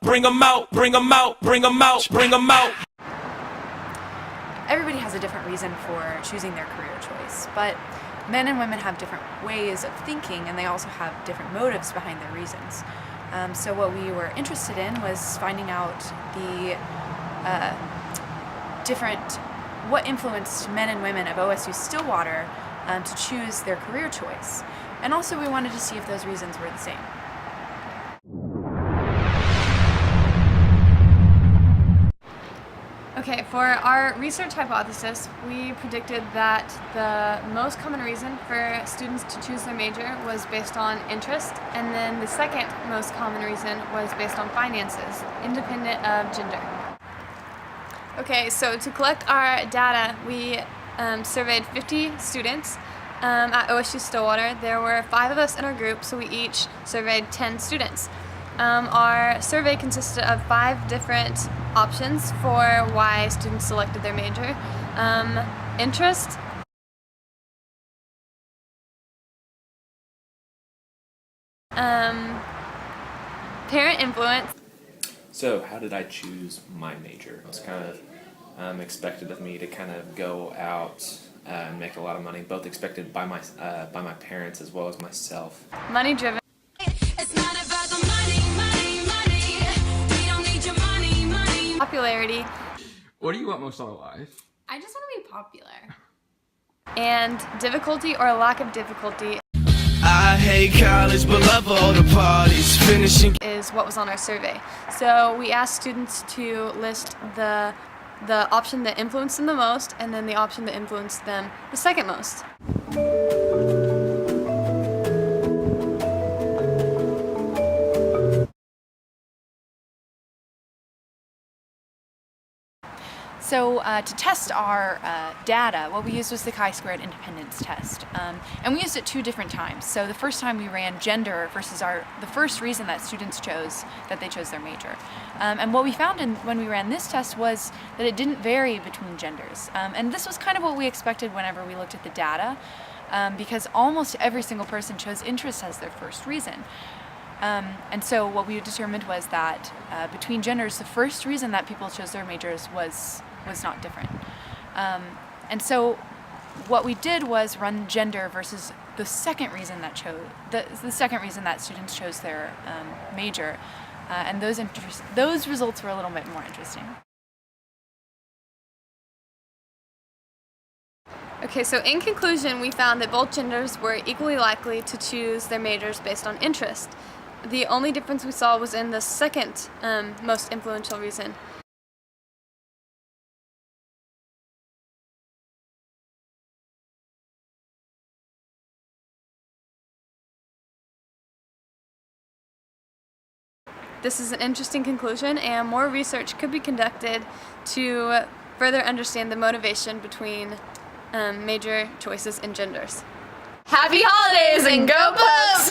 bring 'em out, bring 'em out, bring 'em out, bring 'em out. Everybody has a different reason for choosing their career choice, but men and women have different ways of thinking, and they also have different motives behind their reasons. So what we were interested in was finding out the what influenced men and women of OSU Stillwater to choose their career choice. And also we wanted to see if those reasons were the same. Okay, for our research hypothesis, we predicted that the most common reason for students to choose their major was based on interest, and then the second most common reason was based on finances, independent of gender. Okay, so to collect our data, we surveyed 50 students at OSU Stillwater. There were 5 of us in our group, so we each surveyed 10 students. Our survey consisted of 5 different options for why students selected their major. Interest, parent influence. So how did I choose my major? It was kind of expected of me to kind of go out and make a lot of money, both expected by my parents as well as myself. Money driven. It's not about the money, money, money. We don't need your money, money. Popularity. What do you want most out of life? I just want to be popular. And difficulty or lack of difficulty I hate college, but love all the parties. Finishing. is what was on our survey. So we asked students to list the option that influenced them the most, and then the option that influenced them the second most. So to test our data, what we used was the chi-squared independence test. And we used it 2 different times. So the first time we ran gender versus the first reason that students chose that they chose their major. And what we found when we ran this test was that it didn't vary between genders. And this was kind of what we expected whenever we looked at the data, because almost every single person chose interest as their first reason. And so what we determined was that between genders, the first reason that people chose their majors was not different. And so what we did was run gender versus the second reason that students chose their major, and those results were a little bit more interesting. Okay, so in conclusion, we found that both genders were equally likely to choose their majors based on interest. The only difference we saw was in the second most influential reason. This is an interesting conclusion, and more research could be conducted to further understand the motivation between major choices and genders. Happy holidays and go Pokes!